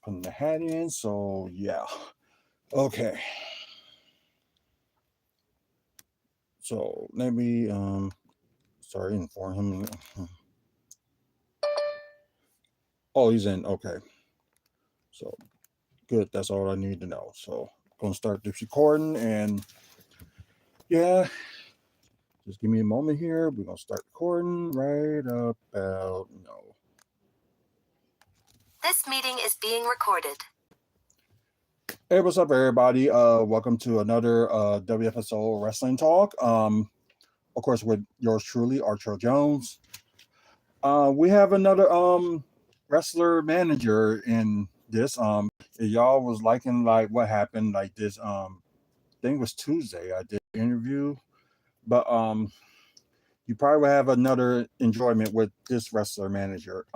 just putting the hat in. So yeah. Okay. So let me sorry, inform him. Oh, he's in. Okay. So good. That's all I need to know. So gonna start this recording, and yeah, just give me a moment here. We're gonna start recording right about no. This meeting is being recorded. Hey, what's up, everybody? Welcome to another WFSO wrestling talk. Of course, with yours truly, Artrell Jones. We have another wrestler manager in this. If y'all was liking like what happened like this. I think it was Tuesday. I did an interview, but you probably will have another enjoyment with this wrestler manager.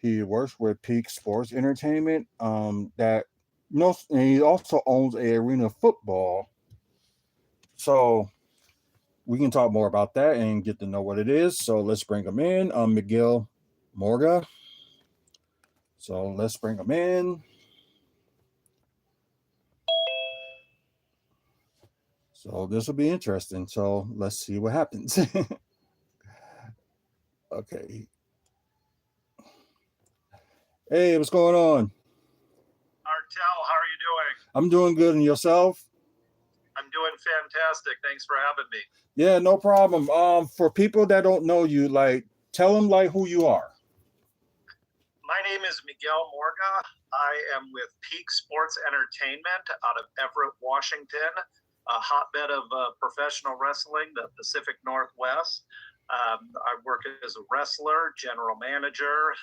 He works with Peak Sports Entertainment. That and he also owns a arena football. So we can talk more about that and get to know what it is. So let's bring him in. Miguel Morga. So let's bring him in. So this will be interesting. So let's see what happens. Okay. Hey, what's going on? Artrell, how are you doing? I'm doing good. And yourself? I'm doing fantastic. Thanks for having me. Yeah, no problem. For people that don't know you, like, tell them like who you are. My name is Miguel Morga. I am with Peak Sports Entertainment out of Everett, Washington, a hotbed of professional wrestling, the Pacific Northwest. I work as a wrestler, general manager,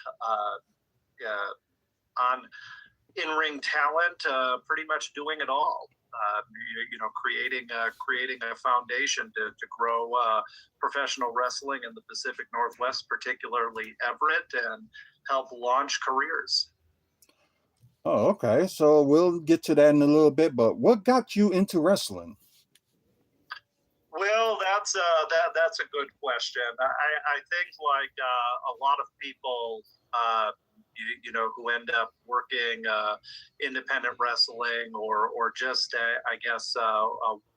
on in-ring talent, pretty much doing it all. Creating a foundation to grow professional wrestling in the Pacific Northwest, particularly Everett, and help launch careers. Oh, okay. So we'll get to that in a little bit. But what got you into wrestling? Well, that's a good question. I think like a lot of people, who end up working independent wrestling or just I guess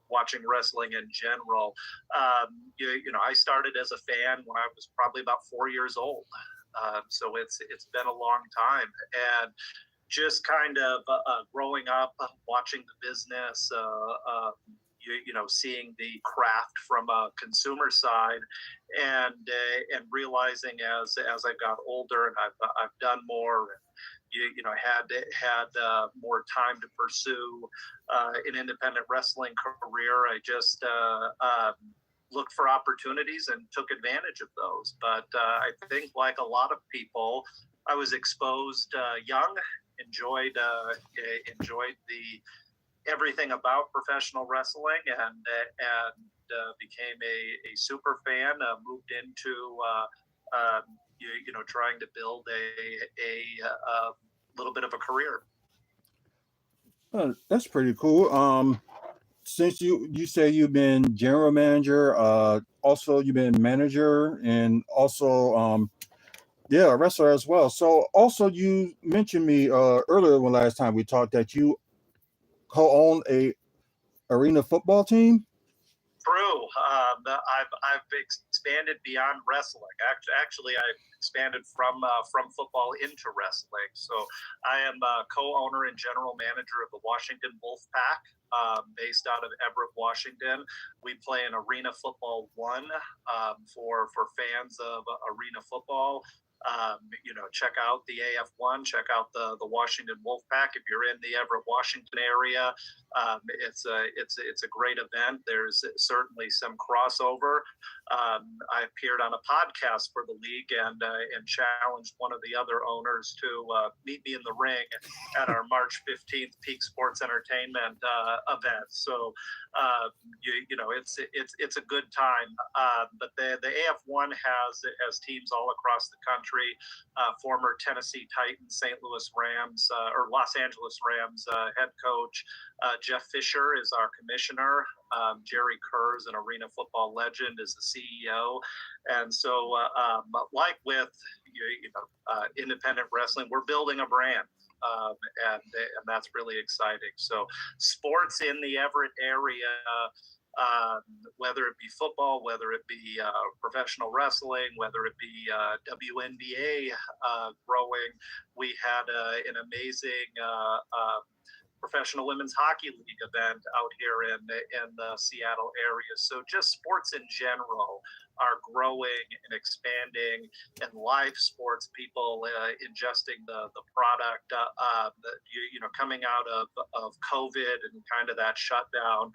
watching wrestling in general. I started as a fan when I was probably about 4 years old, so it's been a long time, and just kind of growing up, watching the business. Seeing the craft from a consumer side, and realizing as I got older and I've done more, and had more time to pursue an independent wrestling career. I just looked for opportunities and took advantage of those. But I think, like a lot of people, I was exposed young, enjoyed the everything about professional wrestling, and became a super fan. Moved into trying to build a little bit of a career. That's pretty cool. Since you say you've been general manager, also you've been manager, and also a wrestler as well. So also you mentioned me earlier when last time we talked that you co-own a arena football team. True. I've expanded beyond wrestling. Actually, I've expanded from football into wrestling. So I am co-owner and general manager of the Washington Wolfpack, based out of Everett, Washington. We play in Arena Football 1 for fans of arena football. Check out the AF1, check out the Washington Wolfpack if you're in the Everett, Washington area. It's a great event. There's certainly some crossover. I appeared on a podcast for the league and challenged one of the other owners to meet me in the ring at our March 15th Peak Sports Entertainment event. So it's a good time. But the AF1 has teams all across the country. Former Tennessee Titans, St. Louis Rams, or Los Angeles Rams head coach Jeff Fisher is our commissioner. Jerry Kerr is an arena football legend, is the CEO. And so, like with independent wrestling, we're building a brand. and that's really exciting. So sports in the Everett area, whether it be football, whether it be professional wrestling, whether it be WNBA growing. We had an amazing professional women's hockey league event out here in the Seattle area. So just sports in general are growing and expanding, and live sports, people ingesting the product, coming out of COVID and kind of that shutdown.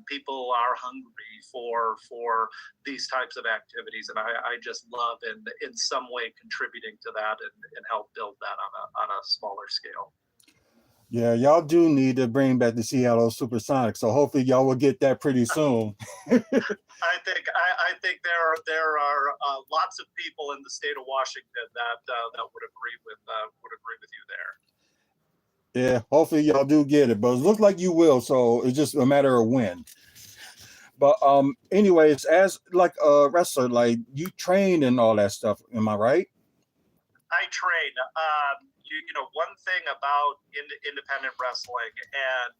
People are hungry for these types of activities, and I just love in some way contributing to that and help build that on a smaller scale. Yeah, y'all do need to bring back the Seattle Supersonics, so hopefully y'all will get that pretty soon. I think there are lots of people in the state of Washington that would agree with you there. Yeah, hopefully y'all do get it, but it looks like you will, so it's just a matter of when. But anyways, as like a wrestler, like you train and all that stuff, am I right? I train. One thing about independent wrestling, and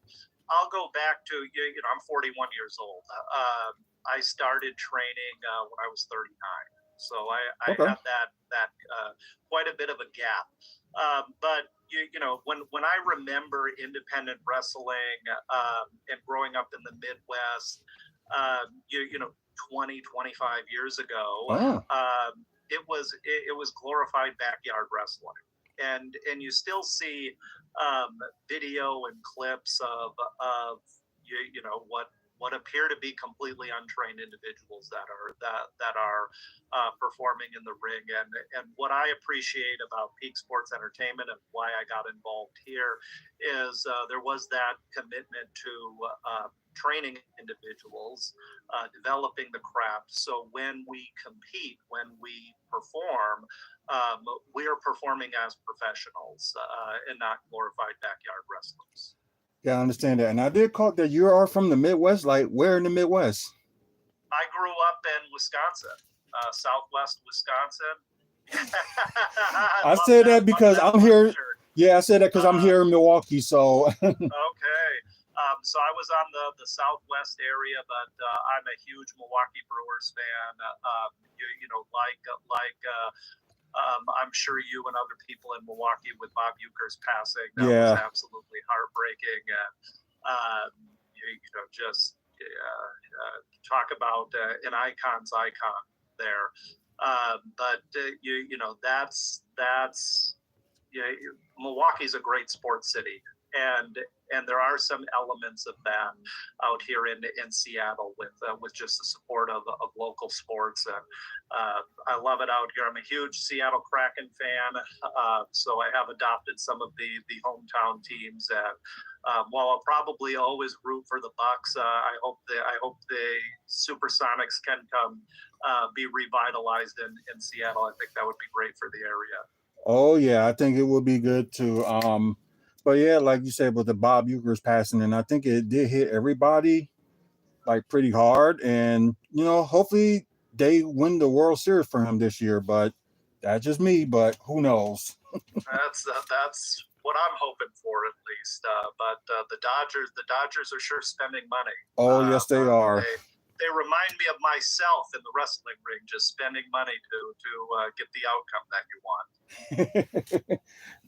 I'll go back to I'm 41 years old. I started training when I was 39, so I Okay. had that quite a bit of a gap. But when I remember independent wrestling and growing up in the Midwest, 20, 25 years ago, it was glorified backyard wrestling, and you still see video and clips of what appear to be completely untrained individuals that are performing in the ring. And what I appreciate about Peak Sports Entertainment and why I got involved here is there was that commitment to training individuals, developing the craft. So when we compete, when we perform, we are performing as professionals and not glorified backyard wrestlers. Yeah, I understand that. And I did call that you are from the Midwest. Like, where in the Midwest? I grew up in Wisconsin, Southwest Wisconsin. I said that because I'm here. Yeah, I said that because I'm here in Milwaukee. So. Okay. So I was on the Southwest area, but I'm a huge Milwaukee Brewers fan. I'm sure you and other people in Milwaukee with Bob Uecker's passing, that was absolutely heartbreaking. And talk about an icon's icon there. Milwaukee's a great sports city, and there are some elements of that out here in Seattle with just the support of local sports, and I love it out here. I'm a huge Seattle Kraken fan, so I have adopted some of the hometown teams, and while I'll probably always root for the Bucks, I hope the Supersonics can come be revitalized in Seattle. I think that would be great for the area. Oh yeah, I think it would be good too. But yeah, like you said, with the Bob Uecker's passing, and I think it did hit everybody like pretty hard. And hopefully they win the World Series for him this year. But that's just me. But who knows? That's what I'm hoping for, at least. But the Dodgers are sure spending money. Oh yes, they are. They remind me of myself in the wrestling ring, just spending money to get the outcome that you want.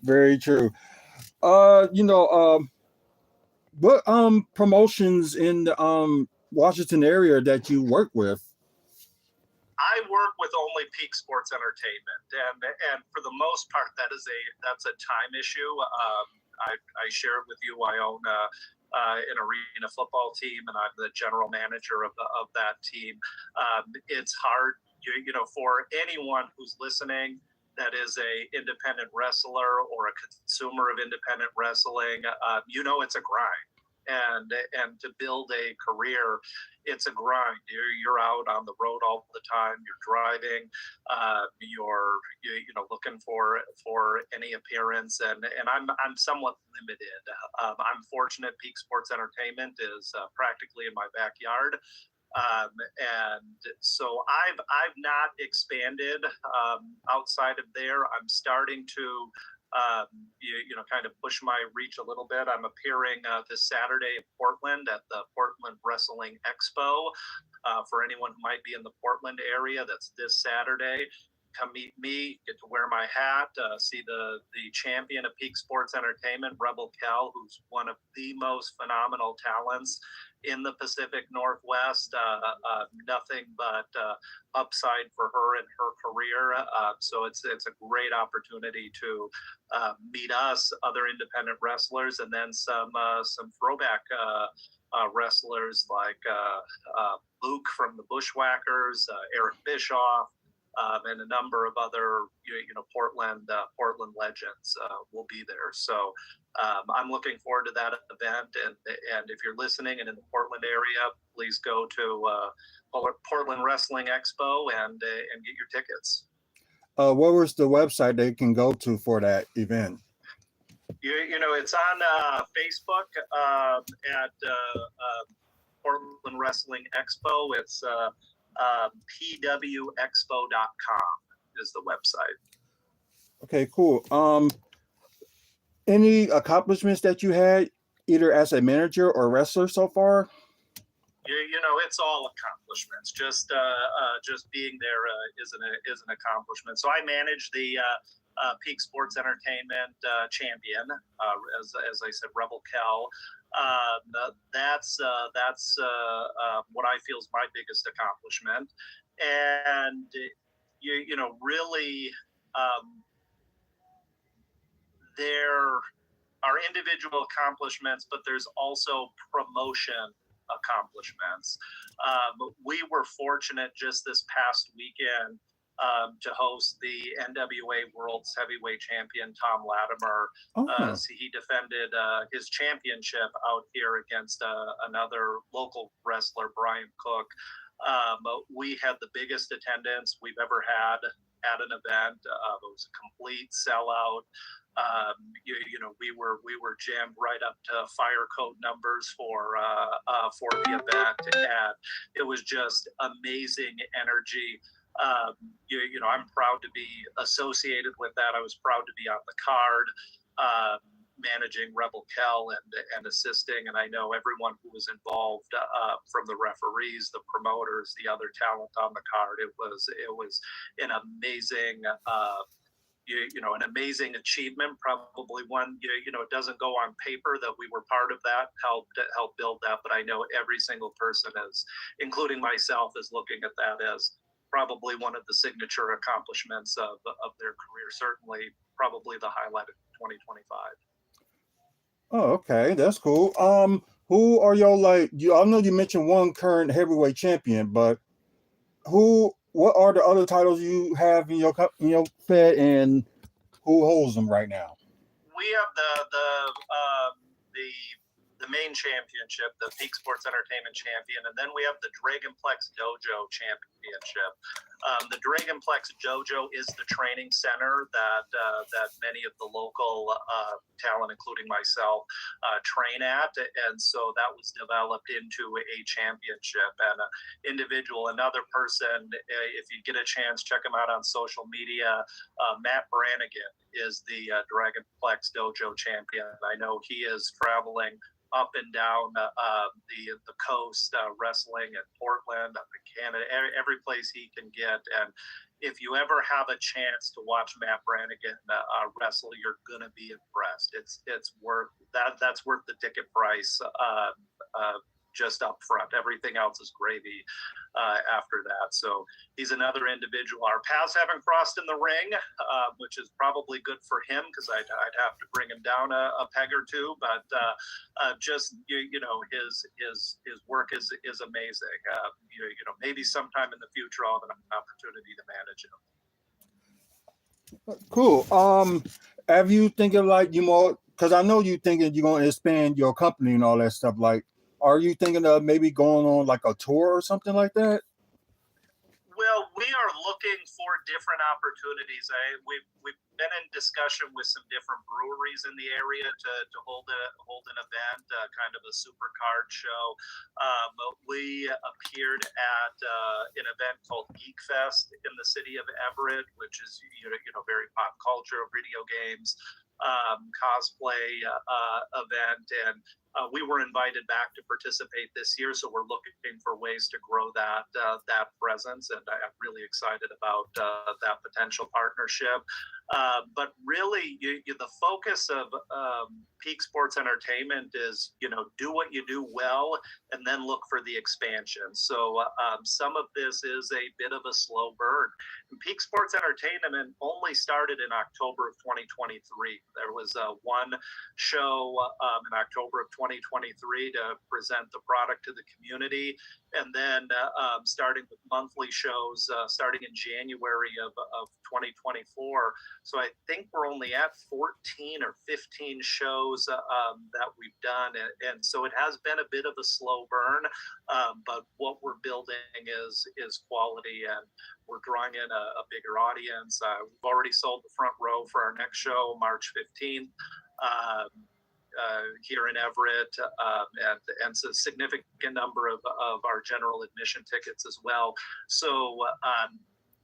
Very true. What promotions in the Washington area that you work with? I work with only Peak Sports Entertainment, and for the most part, that's a time issue. I share it with you. I own an arena football team, and I'm the general manager of that team. It's hard, for anyone who's listening that is a independent wrestler or a consumer of independent wrestling. It's a grind. And to build a career, it's a grind. You're out on the road all the time. You're driving. You're looking for any appearance, and I'm somewhat limited. I'm fortunate. Peak Sports Entertainment is practically in my backyard. And so I've not expanded outside of there. I'm starting to kind of push my reach a little bit. I'm appearing this Saturday in Portland at the Portland Wrestling Expo. For anyone who might be in the Portland area, that's this Saturday. Come meet me, get to wear my hat, see the champion of peak sports entertainment, Rebel Kell, who's one of the most phenomenal talents in the Pacific Northwest. Nothing but upside for her and her career. So it's a great opportunity to meet us, other independent wrestlers, and then some throwback wrestlers like Luke from the Bushwhackers, Eric Bischoff, and a number of other Portland legends will be there. So I'm looking forward to that event. And if you're listening and in the Portland area, please go to Portland Wrestling Expo and get your tickets. What was the website they can go to for that event? It's on Facebook at Portland Wrestling Expo. It's pwexpo.com is the website. Okay, cool. Any accomplishments that you had either as a manager or wrestler so far? It's all accomplishments. Just being there is an accomplishment. So I manage the Peak Sports Entertainment champion, as I said, Rebel Kell. That's what I feel is my biggest accomplishment. And really, there are individual accomplishments, but there's also promotion accomplishments. We were fortunate just this past weekend to host the NWA World's Heavyweight Champion Tom Latimer. So he defended his championship out here against another local wrestler, Brian Cook. We had the biggest attendance we've ever had at an event. It was a complete sellout. We were jammed right up to fire code numbers for the event, and it was just amazing energy. I'm proud to be associated with that. I was proud to be on the card, managing Rebel Kell and assisting. And I know everyone who was involved, from the referees, the promoters, the other talent on the card. It was an amazing, an amazing achievement. Probably one, it doesn't go on paper that we were part of that, helped build that. But I know every single person is, including myself, is looking at that as probably one of the signature accomplishments of their career. Certainly, probably the highlight of 2025. Oh, okay, that's cool. Who are y'all I know you mentioned one current heavyweight champion, but what are the other titles you have in your Fed, and who holds them right now? We have the main championship, the Peak Sports Entertainment champion, and then we have the Dragonplex Dojo championship. The Dragonplex Dojo is the training center that many of the local talent, including myself, train at, and so that was developed into a championship. And another person, if you get a chance, check him out on social media. Matt Brannigan is the Dragonplex Dojo champion. I know he is traveling up and down the coast, wrestling in Portland, up in Canada, every place he can get. And if you ever have a chance to watch Matt Brannigan wrestle, you're gonna be impressed. It's worth that. That's worth the ticket price. Just up front. Everything else is gravy after that. So he's another individual. Our paths haven't crossed in the ring, which is probably good for him, because I'd have to bring him down a peg or two. But just his work is amazing. Maybe sometime in the future I'll have an opportunity to manage him. Cool. Have you thinking like because I know you thinking you're going to expand your company and all that stuff. Like, are you thinking of maybe going on like a tour or something like that? Well, we are looking for different opportunities. We've been in discussion with some different breweries in the area to hold an event, kind of a super card show. We appeared at an event called Geek Fest in the city of Everett, which is very pop culture, video games, cosplay event, and we were invited back to participate this year. So we're looking for ways to grow that presence, and I'm really excited about that potential partnership. But really, the focus of Peak Sports Entertainment is, do what you do well and then look for the expansion. So some of this is a bit of a slow burn. And Peak Sports Entertainment only started in October of 2023. There was one show in October of 2023 to present the product to the community. And then starting with monthly shows starting in January of 2024. So I think we're only at 14 or 15 shows that we've done. And so it has been a bit of a slow burn, but what we're building is quality, and we're drawing in a bigger audience. We've already sold the front row for our next show, March 15th. Here in Everett, and it's a significant number of our general admission tickets as well. So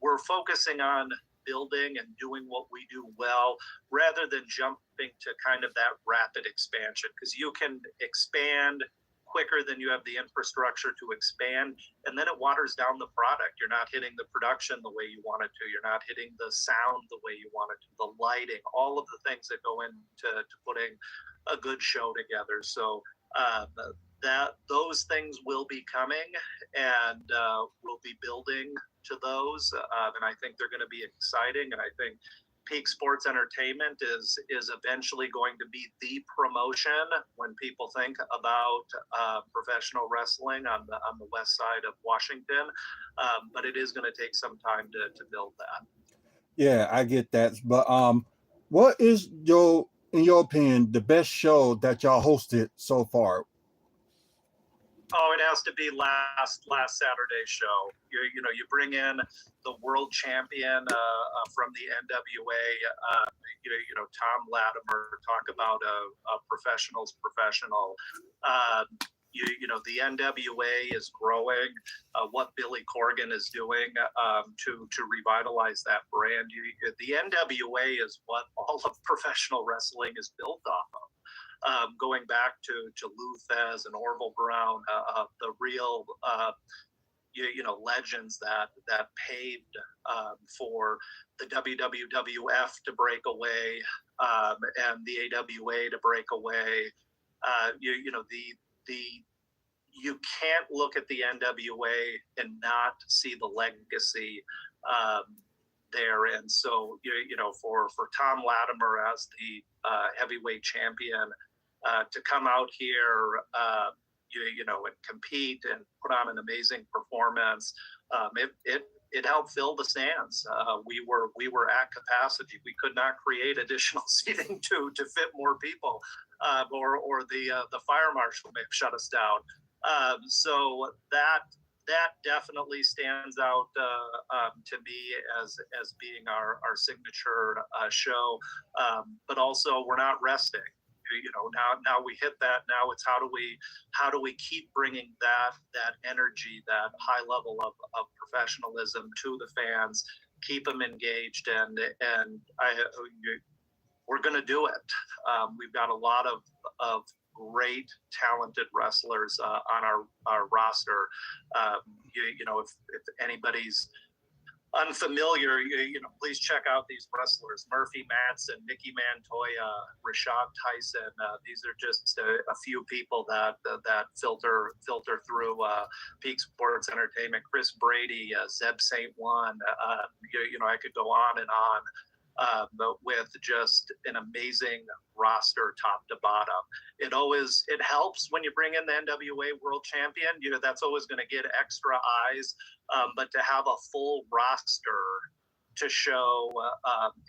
we're focusing on building and doing what we do well, rather than jumping to kind of that rapid expansion, because you can expand quicker than you have the infrastructure to expand, and then it waters down the product. You're not hitting the production the way you want it to. You're not hitting the sound the way you want it to, the lighting, all of the things that go into putting a good show together. So those things will be coming, and we'll be building to those, and I think they're going to be exciting. And I think Peak Sports Entertainment is eventually going to be the promotion when people think about professional wrestling on the west side of Washington. But it is going to take some time to build that. Yeah, I get that. But what is in your opinion, the best show that y'all hosted so far? Oh, it has to be last Saturday's show. You bring in the world champion from the NWA. Tom Latimer. Talk about a professional's professional. The NWA is growing. What Billy Corgan is doing to revitalize that brand. The NWA is what all of professional wrestling is built off of. Going back to Lou Thez and Orville Brown, the real legends that paved for the WWF to break away, and the AWA to break away. You can't look at the NWA and not see the legacy there. And so for Tom Latimer as the heavyweight champion to come out here and compete and put on an amazing performance, it helped fill the stands. We were at capacity. We could not create additional seating to fit more people, or the fire marshal may have shut us down. So that definitely stands out to me as being our signature show. But also, we're not resting. Now we hit that. Now it's how do we keep bringing that energy, that high level of professionalism to the fans, keep them engaged, and we're going to do it. We've got a lot of great, talented wrestlers on our roster. If anybody's unfamiliar, please check out these wrestlers: Murphy Madsen, Nikki Montoya, Rashad Tyson. These are just a few people that filter through Peak Sports Entertainment. Chris Brady, Zeb St. Juan. I could go on and on. But with just an amazing roster top to bottom. It helps when you bring in the NWA World Champion. That's always going to get extra eyes. But to have a full roster to show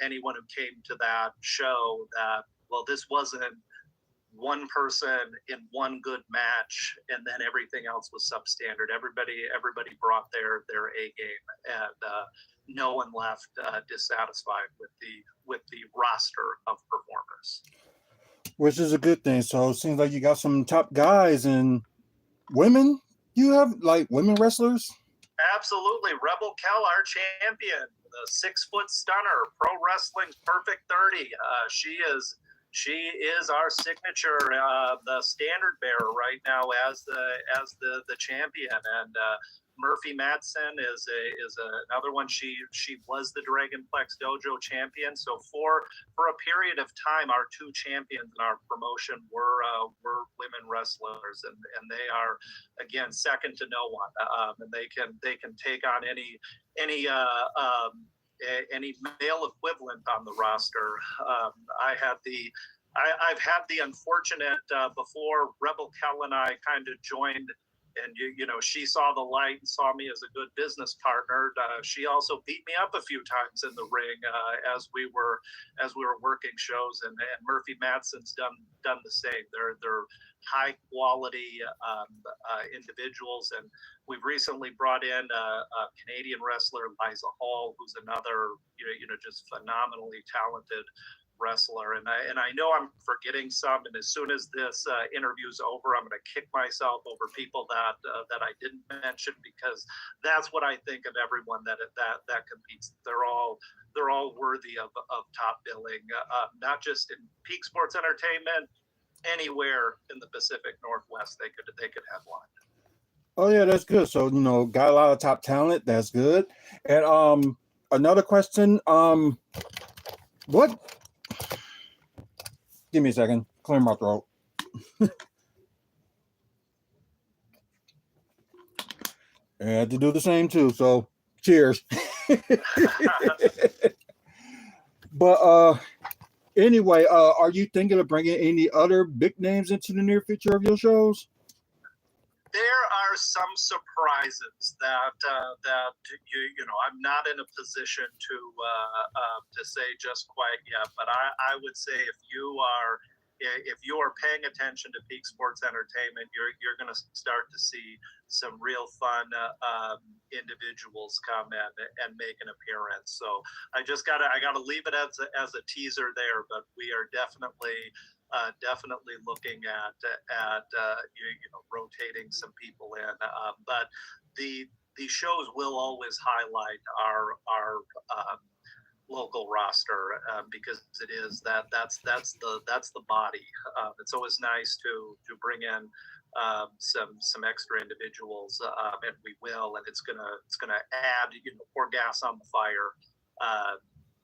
anyone who came to that show that, well, this wasn't one person in one good match and then everything else was substandard. Everybody brought their A game, and no one left dissatisfied with the roster of performers. Which is a good thing. So it seems like you got some top guys. And women, you have like women wrestlers? Absolutely. Rebel Kell, our champion, the 6-foot stunner, Pro Wrestling's Perfect 30. She is our signature, the standard bearer right now as the champion. And Murphy Madsen is another one. She was the Dragonplex Dojo champion. So for a period of time, our two champions in our promotion were women wrestlers, and they are, again, second to no one. And they can take on any male equivalent on the roster. I've had the unfortunate before Rebel Kell and I kind of joined, and she saw the light and saw me as a good business partner. She also beat me up a few times in the ring as we were working shows, and Murphy Madsen's done the same. They're high quality individuals, and we've recently brought in a Canadian wrestler, Liza Hall, who's another just phenomenally talented wrestler. And I know I'm forgetting some, and as soon as this interview's over, I'm going to kick myself over people that I didn't mention, because that's what I think of everyone that competes. They're all worthy of top billing, not just in Peak Sports Entertainment, anywhere in the Pacific Northwest they could headline. Oh yeah, that's good. So got a lot of top talent. That's good. And another question. What? Give me a second. Clear my throat. I had to do the same too. So cheers. But anyway, are you thinking of bringing any other big names into the near future of your shows? There are some surprises that I'm not in a position to say just quite yet, but I would say if you are paying attention to Peak Sports Entertainment, you're going to start to see some real fun individuals come in and make an appearance. So I gotta leave it as a teaser there, but we are definitely looking at rotating some people in, but the shows will always highlight our local roster, because it is that's the body. It's always nice to bring in some extra individuals, and we will, and it's gonna add pour gas on the fire.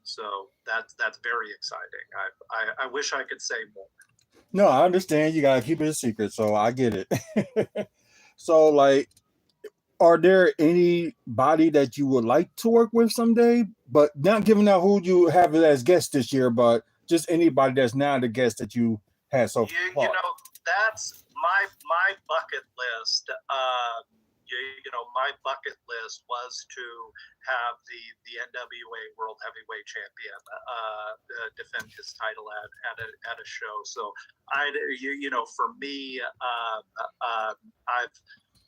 So that's very exciting. I wish I could say more. No, I understand. You gotta keep it a secret, so I get it. So, like, are there anybody that you would like to work with someday, but not giving out who you have as guest this year, but just anybody that's now the guest that you had so far? That's my bucket list. My bucket list was to have the NWA World Heavyweight Champion defend his title at a show. So for me,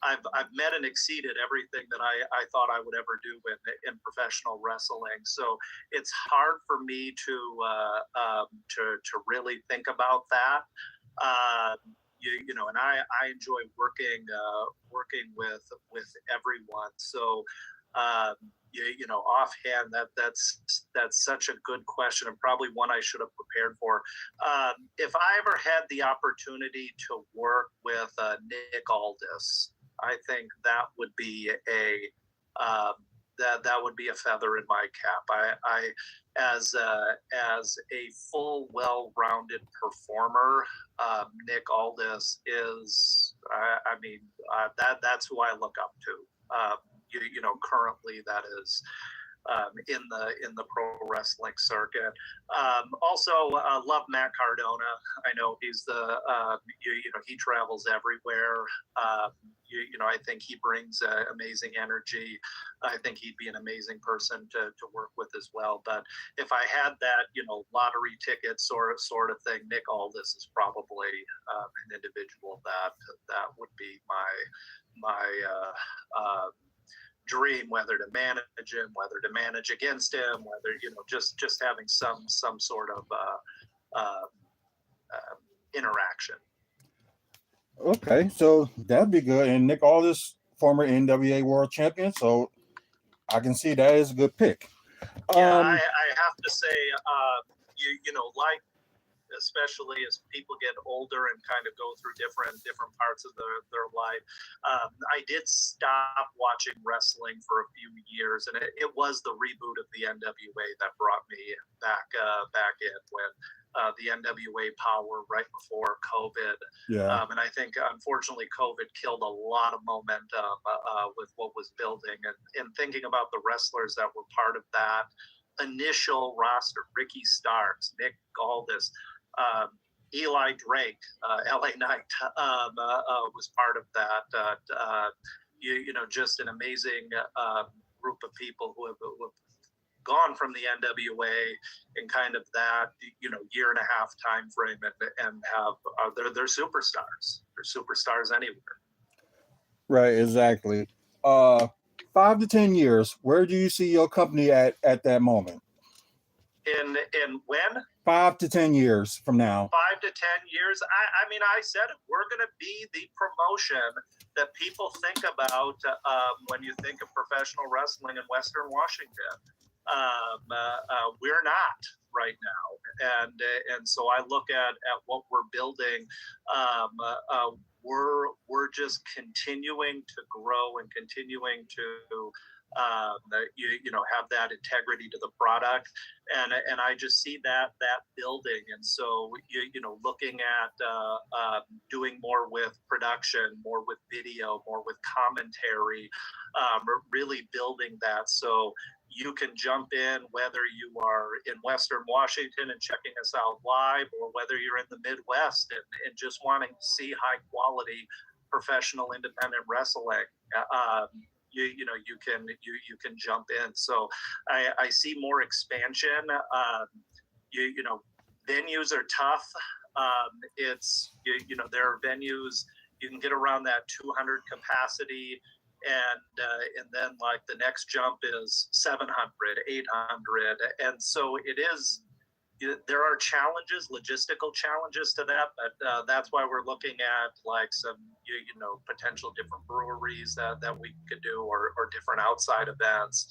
I've met and exceeded everything that I thought I would ever do in professional wrestling. So it's hard for me to really think about that. And I enjoy working with everyone. So offhand, that's such a good question, and probably one I should have prepared for. If I ever had the opportunity to work with Nick Aldis, I think that would be that would be a feather in my cap. I as a full, well-rounded performer, Nick Aldis is. That's who I look up to. Currently that is in the pro wrestling circuit. Also, love Matt Cardona. I know he's he travels everywhere. I think he brings amazing energy. I think he'd be an amazing person to work with as well. But if I had that, lottery ticket sort of thing, Nick Aldis is probably an individual that would be my dream, whether to manage him, whether to manage against him, whether just having some sort of interaction. Okay, so that'd be good. And Nick Aldis, former NWA World Champion, so I can see that is a good pick. Yeah, I have to say, you know, like, especially as people get older and kind of go through different parts of their life. I did stop watching wrestling for a few years, and it was the reboot of the NWA that brought me back in when the NWA Power right before COVID. Yeah. And I think unfortunately COVID killed a lot of momentum with what was building, and thinking about the wrestlers that were part of that initial roster: Ricky Starks, Nick Aldis, Eli Drake, LA Knight was part of that. You know, just an amazing group of people who have gone from the NWA in kind of that, you know, year and a half time frame, and have they're superstars. They're superstars anywhere. Right, exactly. 5 to 10 years, where do you see your company at that moment? In when? 5 to 10 years from now. 5 to 10 years. I mean, I said it. We're going to be the promotion that people think about when you think of professional wrestling in Western Washington. We're not right now, and so I look at what we're building. We're just continuing to grow and continuing to you know, have that integrity to the product, and I just see that building. And so you know, looking at doing more with production, more with video, more with commentary, really building that so you can jump in, whether you are in Western Washington and checking us out live, or whether you're in the Midwest and just wanting to see high quality professional independent wrestling. You know, you can jump in. So I see more expansion. You know, venues are tough. It's you know, there are venues you can get around that 200 capacity, and then like the next jump is 700, 800, and so it is. There are challenges, logistical challenges to that, but that's why we're looking at like some, you know, potential different breweries that we could do, or different outside events,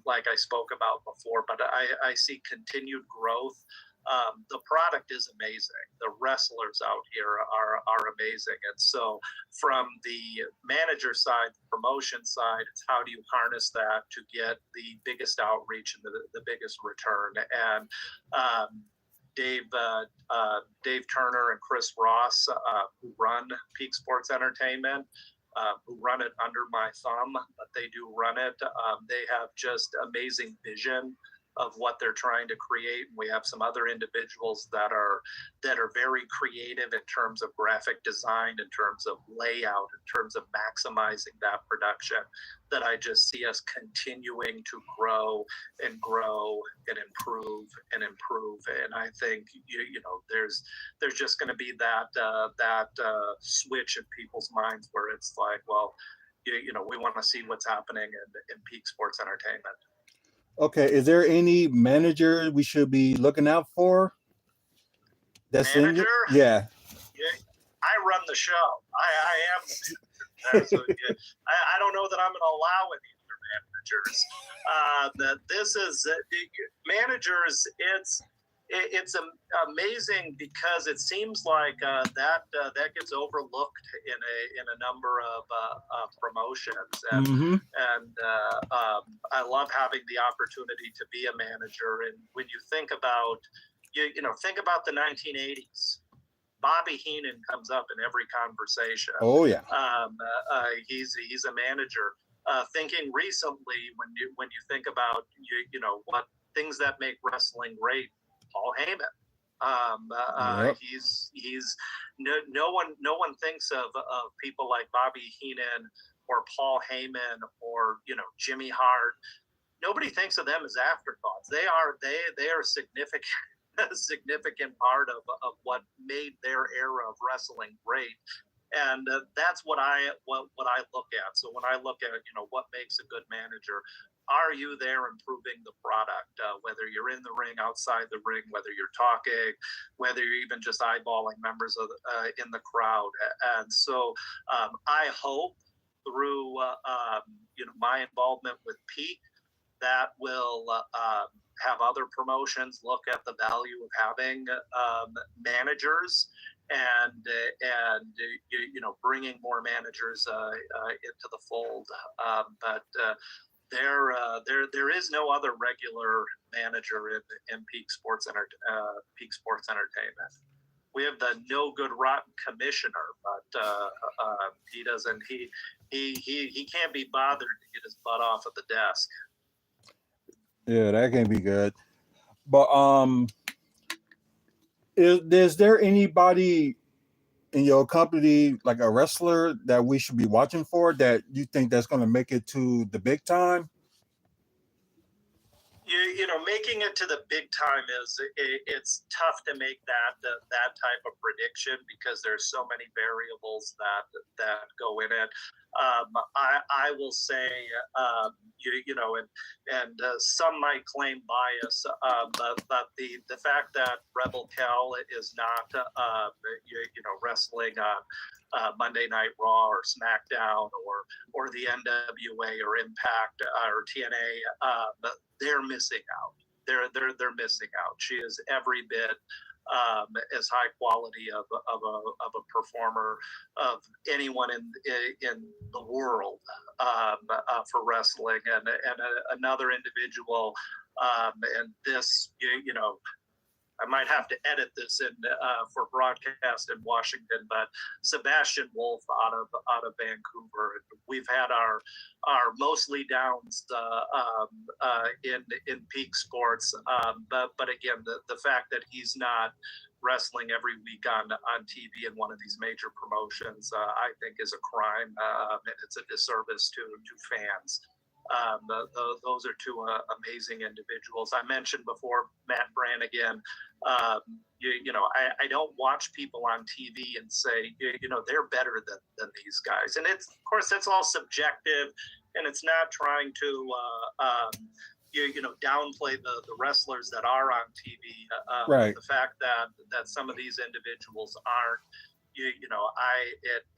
like I spoke about before. But I see continued growth. The product is amazing. The wrestlers out here are amazing. And so from the manager side, the promotion side, it's how do you harness that to get the biggest outreach and the biggest return. And Dave Turner and Chris Ross, who run Peak Sports Entertainment, who run it under my thumb, but they do run it. They have just amazing vision of what they're trying to create. And we have some other individuals that are very creative in terms of graphic design, in terms of layout, in terms of maximizing that production, that I just see us continuing to grow and improve and improve. And I think you know, there's just going to be that switch in people's minds where it's like, well, you know, we want to see what's happening in Peak Sports Entertainment. Okay, is there any manager we should be looking out for? That's manager? Yeah. I run the show. I am the manager. So, I don't know that I'm going to allow any other managers. This is managers. It's amazing because it seems like that gets overlooked in a number of promotions, and I love having the opportunity to be a manager. And when you think about think about the 1980s, Bobby Heenan comes up in every conversation. Oh yeah. He's a manager. Thinking recently, when you think about you know, what things that make wrestling great, Paul Heyman. Yep. He's no one thinks of people like Bobby Heenan or Paul Heyman or, you know, Jimmy Hart. Nobody thinks of them as afterthoughts. They are significant part of what made their era of wrestling great. And that's what I look at. So when I look at, you know, what makes a good manager, are you there improving the product? Whether you're in the ring, outside the ring, whether you're talking, whether you're even just eyeballing members of in the crowd. And so I hope through my involvement with Peak, that will have other promotions look at the value of having managers and bringing more managers into the fold. But there is no other regular manager in Peak Sports Entertainment. We have the no good rotten commissioner, but he doesn't. He can't be bothered to get his butt off of the desk. Yeah, that can be good. But is there anybody in your company, like a wrestler, that we should be watching for that you think that's going to make it to the big time? Making it to the big time it's tough to make that type of prediction because there's so many variables that go in it. I will say, some might claim bias, but the fact that Rebel Cal is not, wrestling on Monday Night Raw or SmackDown or the NWA or Impact or TNA, they're missing out. They're missing out. She is every bit as high quality of a performer of anyone in the world for wrestling, and another individual, and this I might have to edit this in for broadcast in Washington, but Sebastian Wolf out of Vancouver. We've had our mostly downs in Peak Sports, but again, the fact that he's not wrestling every week on TV in one of these major promotions, I think is a crime, and it's a disservice to fans. Those are two amazing individuals. I mentioned before Matt Brannigan. I don't watch people on TV and say, they're better than these guys. And of course, that's all subjective, and it's not trying to, downplay the wrestlers that are on TV. Right. The fact that some of these individuals aren't.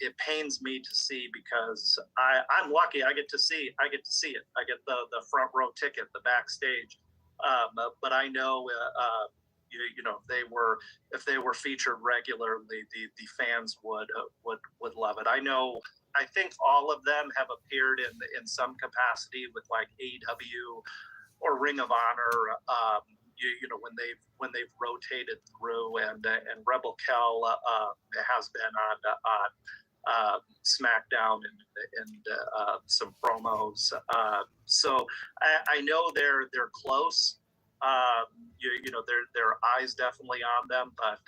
It pains me to see because I'm lucky. I get to see it. I get the front row ticket, the backstage. But I know, if they were featured regularly, the fans would love it. I think all of them have appeared in some capacity with like AEW or Ring of Honor. When they've rotated through, and Rebel Kel has been on SmackDown and some promos. So I know they're close. There are eyes definitely on them, but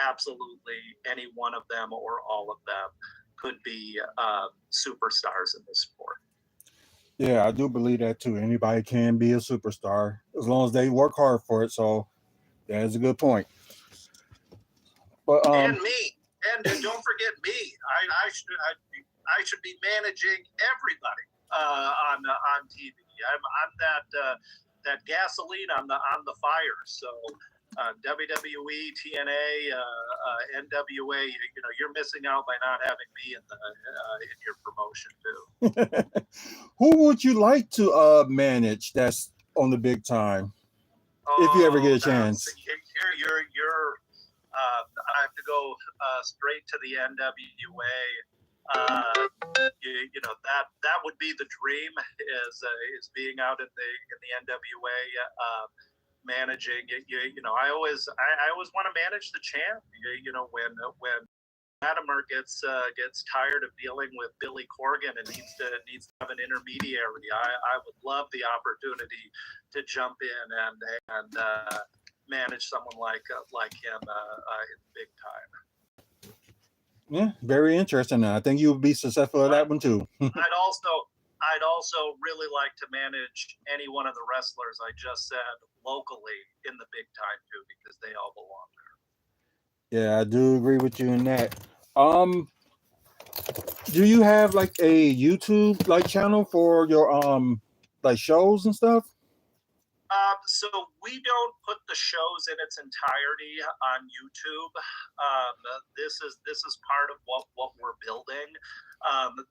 absolutely any one of them or all of them could be superstars in this sport. Yeah, I do believe that too. Anybody can be a superstar as long as they work hard for it. So that is a good point. But and me, and don't forget me. I should be managing everybody on TV. I'm that gasoline on the fire. So WWE, TNA, NWA, you're missing out by not having me in your promotion too. Who would you like to manage that's on the big time, if you ever get a chance? You're I have to go straight to the NWA. That would be the dream, is being out in the NWA, managing. I always want to manage the champ. When Latimer gets tired of dealing with Billy Corgan and needs to have an intermediary, I would love the opportunity to jump in and manage someone like him in the big time. Yeah, very interesting. I think you'll be successful at that one too. I'd also really like to manage any one of the wrestlers I just said locally in the big time too, because they all belong there. Yeah, I do agree with you in that. Do you have like a YouTube channel for your like shows and stuff? So we don't put the shows in its entirety on YouTube. This is part of what we're building.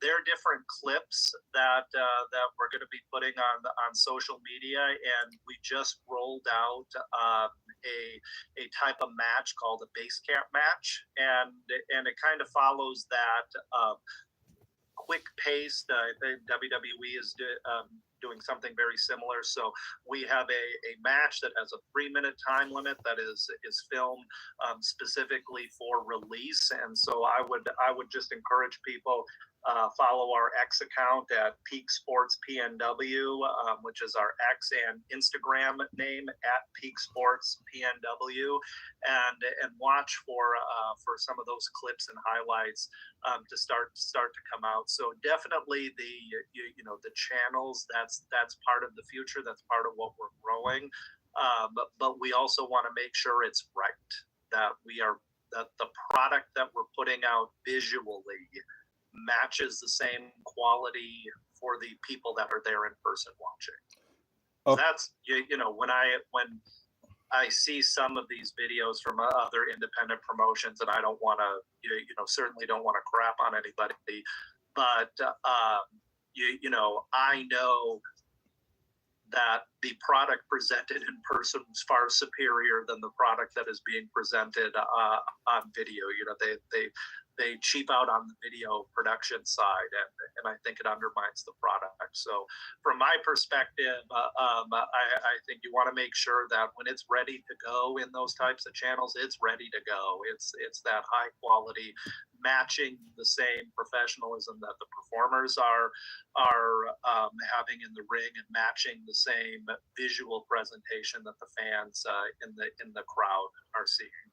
There are different clips that we're going to be putting on social media, and we just rolled out a type of match called a base camp match, and it kind of follows that quick pace. The WWE is doing something very similar. So we have a match that has a 3-minute time limit that is filmed specifically for release. And so I would just encourage people follow our X account at Peak Sports PNW, which is our X and Instagram name at Peak Sports PNW, and watch for some of those clips and highlights to start to come out. So definitely the channels, that's part of the future. That's part of what we're growing. But we also want to make sure it's right, that the product that we're putting out visually matches the same quality for the people that are there in person watching. Oh. That's when I see some of these videos from other independent promotions, and I don't want to, certainly don't want to crap on anybody, but I know that the product presented in person is far superior than the product that is being presented on video. They cheap out on the video production side, and I think it undermines the product. So from my perspective, I think you want to make sure that when it's ready to go in those types of channels, it's ready to go. It's that high quality, matching the same professionalism that the performers are having in the ring, and matching the same visual presentation that the fans in the crowd are seeing.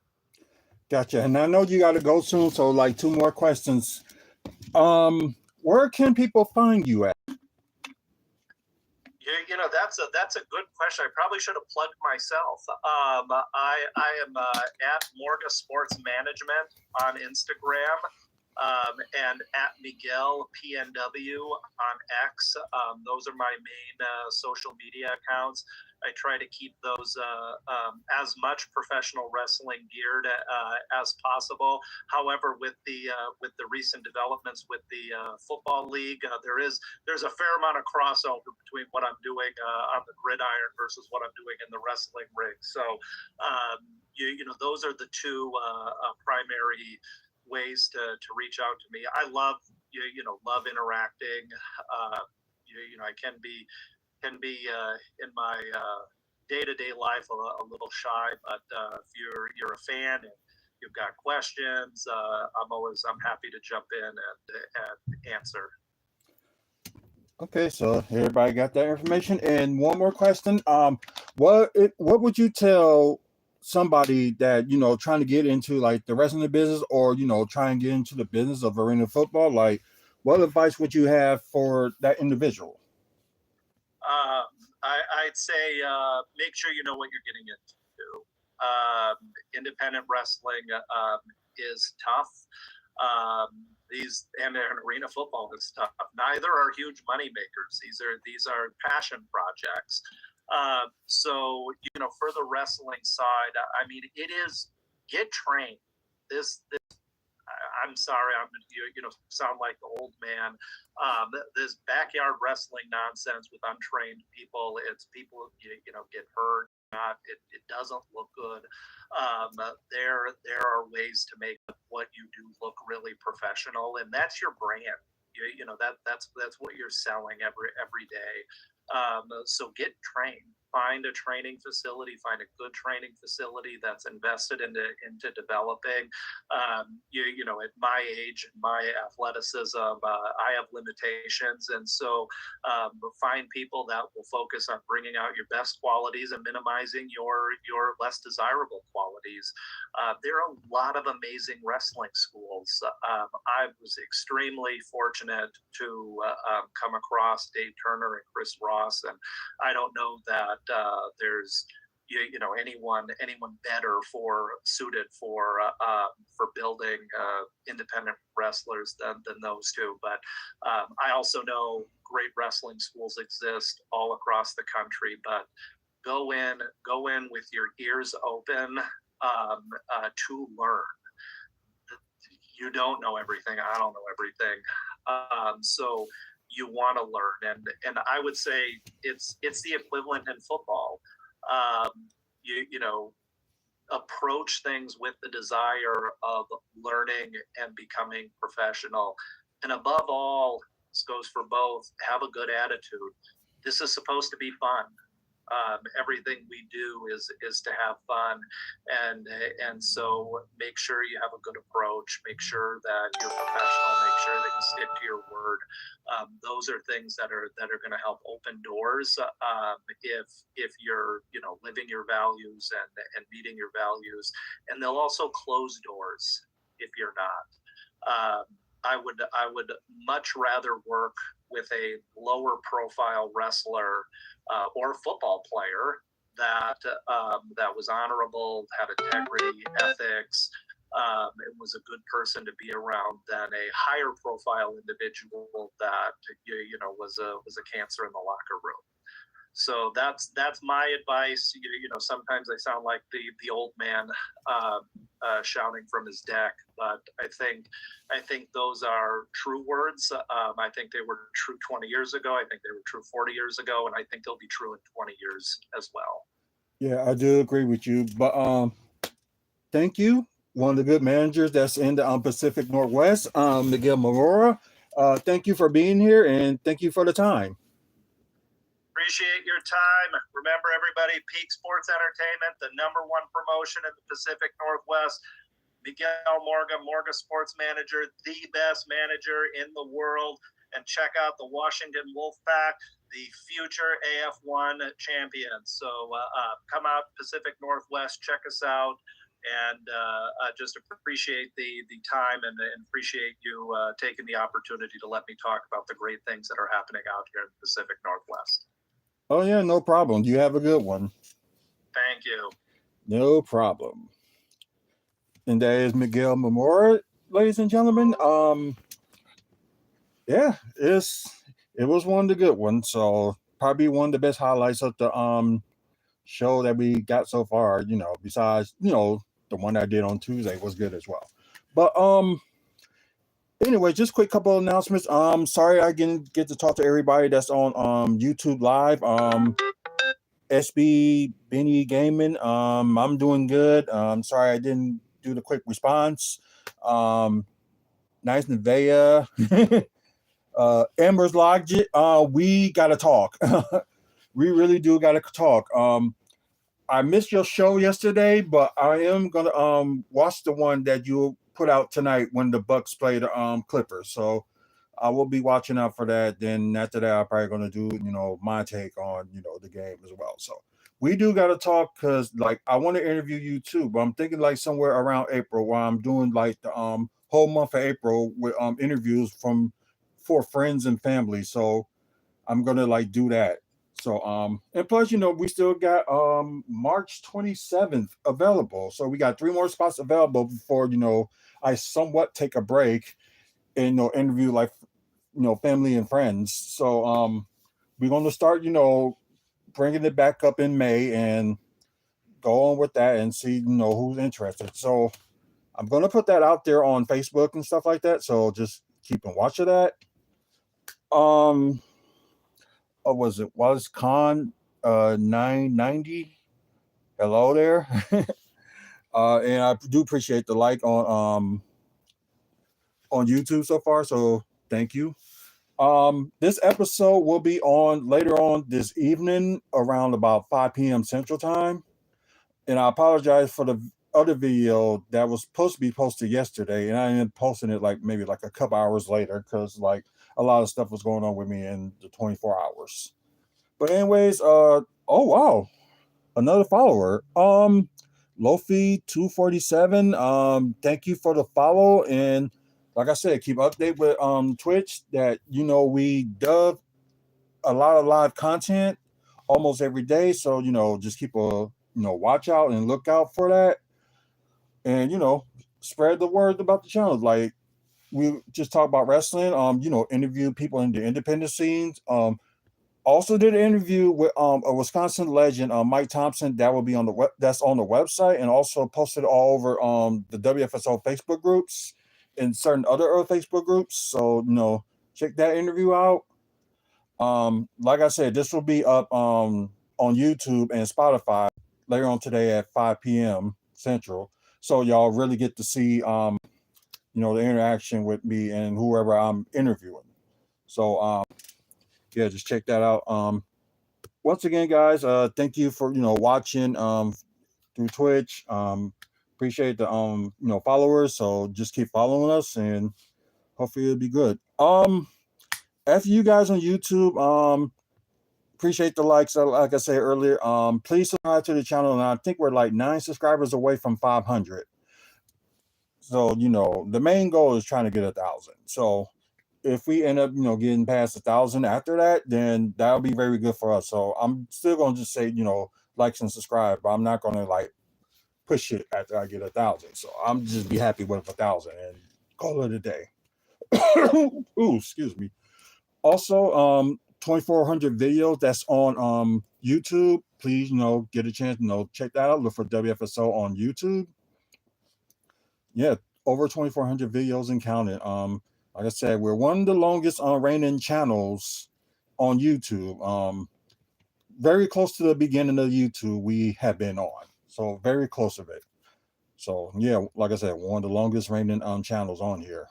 Gotcha. And I know you got to go soon, so like 2 more questions. Where can people find you at? That's a good question. I probably should have plugged myself. I am at Morga Sports Management on Instagram, and at Miguel PNW on X. Those are my main social media accounts. I try to keep those as much professional wrestling geared as possible. However, with the recent developments with the football league, there's a fair amount of crossover between what I'm doing on the gridiron versus what I'm doing in the wrestling ring. So, those are the 2 primary ways to reach out to me. I love interacting. I can be in my day-to-day life a little shy, but if you're a fan and you've got questions, I'm happy to jump in and answer. Okay, so everybody got that information. And one more question: what would you tell somebody that trying to get into like the wrestling business, or try and get into the business of arena football? Like, what advice would you have for that individual? I'd say make sure you know what you're getting into. Independent wrestling is tough. And arena football is tough. Neither are huge money makers. These are passion projects. So for the wrestling side, I mean, it is get trained. I'm sorry, I'm sound like the old man. This backyard wrestling nonsense with untrained people. It's people get hurt. It doesn't look good. There are ways to make what you do look really professional, and that's your brand. That's what you're selling every day. So get trained. Find a training facility. Find a good training facility that's invested into developing. At my age and my athleticism, I have limitations, and so find people that will focus on bringing out your best qualities and minimizing your less desirable qualities. There are a lot of amazing wrestling schools. I was extremely fortunate to come across Dave Turner and Chris Ross, and I don't know that there's anyone better suited for building independent wrestlers than those 2. But I also know great wrestling schools exist all across the country, but go in with your ears open to learn. You don't know everything. I don't know everything. So you want to learn, and I would say it's the equivalent in football. You know, approach things with the desire of learning and becoming professional, and above all, this goes for both. Have a good attitude. This is supposed to be fun. Everything we do is to have fun, and so make sure you have a good approach. Make sure that you're professional. Make sure that you stick to your word. Those are things that are going to help open doors if you're living your values and meeting your values, and they'll also close doors if you're not. I would much rather work with a lower profile wrestler or football player that was honorable, had integrity, ethics, and was a good person to be around than a higher profile individual that was a cancer in the locker room. So that's my advice. Sometimes I sound like the old man shouting from his deck, but I think those are true words. I think they were true 20 years ago. I think they were true 40 years ago, and I think they'll be true in 20 years as well. Yeah, I do agree with you. But thank you. One of the good managers that's in the Pacific Northwest, Miguel Morga. Thank you for being here, and thank you for the time. Appreciate your time. Remember, everybody, Peak Sports Entertainment, the #1 promotion in the Pacific Northwest. Miguel Morga, Morga Sports Manager, the best manager in the world. And check out the Washington Wolfpack, the future AF1 champions. So come out Pacific Northwest, check us out, and just appreciate the time and appreciate you taking the opportunity to let me talk about the great things that are happening out here in the Pacific Northwest. Oh, yeah, no problem. You have a good one. Thank you. No problem. And that is Miguel Morga, ladies and gentlemen. Yeah, it was one of the good ones. So probably one of the best highlights of the show that we got so far. Besides the one I did on Tuesday was good as well. But anyway, just quick couple of announcements. Sorry I didn't get to talk to everybody that's on YouTube Live. SB Benny Gaming. I'm doing good. Sorry I didn't do the quick response. Nice Nevea. Amber's Logic. We gotta talk. We really do gotta talk. I missed your show yesterday, but I am gonna watch the one that you put out tonight when the Bucks play the Clippers. So I will be watching out for that. Then after that, I'm probably gonna do my take on the game as well. So we do gotta talk because I want to interview you too, but I'm thinking somewhere around April while I'm doing the whole month of April with interviews for friends and family. So I'm gonna do that. So and plus we still got March 27th available. So we got 3 more spots available before I somewhat take a break and interview family and friends. So we're gonna start bringing it back up in May and go on with that and see who's interested. So I'm gonna put that out there on Facebook and stuff like that. So just keep and watch of that. Was it Con 990? Hello there. And I do appreciate the like on YouTube so far. So thank you. This episode will be on later on this evening around about 5 p.m. Central Time. And I apologize for the other video that was supposed to be posted yesterday, and I ended up posting it maybe a couple hours later because a lot of stuff was going on with me in the 24 hours. But anyways, oh wow, another follower. Lofi 247. Thank you for the follow, and like I said, keep update with Twitch that we dub a lot of live content almost every day. So just keep a watch out and look out for that. And spread the word about the channel. We just talk about wrestling, interview people in the independent scenes, Also did an interview with a Wisconsin legend, Mike Thompson. That will be on the web. That's on the website, and also posted all over the WFSO Facebook groups and certain other Facebook groups. So check that interview out. Like I said, this will be up on YouTube and Spotify later on today at 5 p.m. Central. So y'all really get to see the interaction with me and whoever I'm interviewing. So yeah, just check that out. Once again, guys, thank you for watching through Twitch. Appreciate the followers. So just keep following us, and hopefully it'll be good. After you guys on YouTube, appreciate the likes. Like I said earlier, please subscribe to the channel. And I think we're like 9 subscribers away from 500. So the main goal is trying to get 1,000. So if we end up getting past 1,000 after that, then that'll be very good for us. So I'm still gonna just say likes and subscribe, but I'm not gonna like push it after I get 1,000. So I'm just be happy with 1,000 and call it a day. Ooh, excuse me. Also, 2,400 videos that's on YouTube. Please get a chance check that out. Look for WFSO on YouTube. Yeah, over 2,400 videos and counting. Like I said, we're one of the longest reigning channels on YouTube. Very close to the beginning of YouTube we have been on. So very close of it. So yeah, like I said, one of the longest reigning channels on here.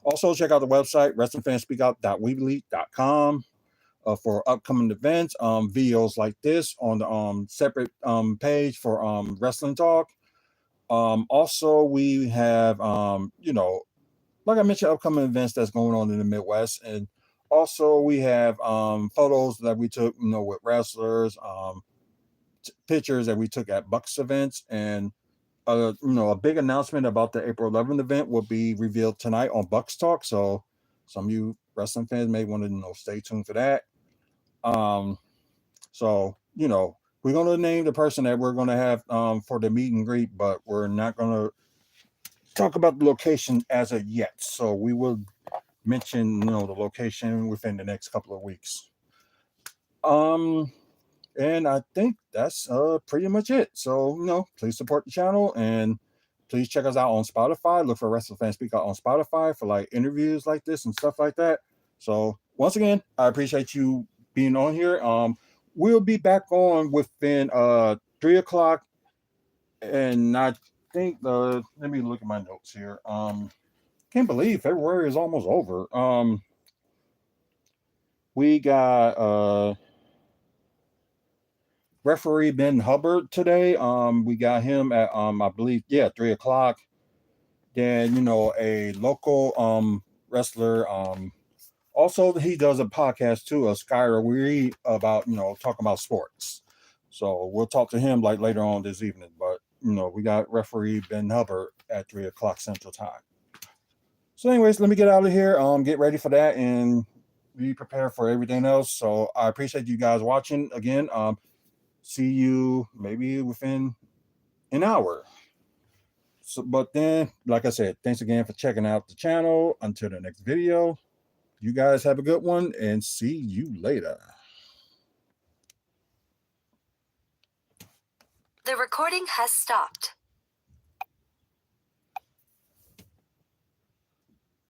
Also check out the website, wrestlingfanspeakout.weebly.com for upcoming events, videos like this on the separate page for wrestling talk. Also we have like I mentioned, upcoming events that's going on in the Midwest, and also we have photos that we took with wrestlers, pictures that we took at Bucks events, and a big announcement about the April 11th event will be revealed tonight on Bucks Talk. So some of you wrestling fans may want to stay tuned for that. So we're going to name the person that we're going to have for the meet and greet, but we're not going to talk about the location as of yet. So we will mention the location within the next couple of weeks. And I think that's pretty much it. So please support the channel, and please check us out on Spotify. Look for Wrestling Fan Speak Out on Spotify for like interviews like this and stuff like that. So once again, I appreciate you being on here. We'll be back on within 3 o'clock, and I think let me look at my notes here. Can't believe February is almost over. We got referee Ben Hubbard today. We got him at I believe 3 o'clock. Then a local wrestler. Also he does a podcast too, a Skyler Weary, about talking about sports. So we'll talk to him like later on this evening. But we got referee Ben Hubbard at 3 o'clock Central Time. So anyways, let me get out of here. Get ready for that and be prepared for everything else. So I appreciate you guys watching again. See you maybe within an hour. So, but then, like I said, thanks again for checking out the channel. Until the next video, you guys have a good one, and see you later. The recording has stopped.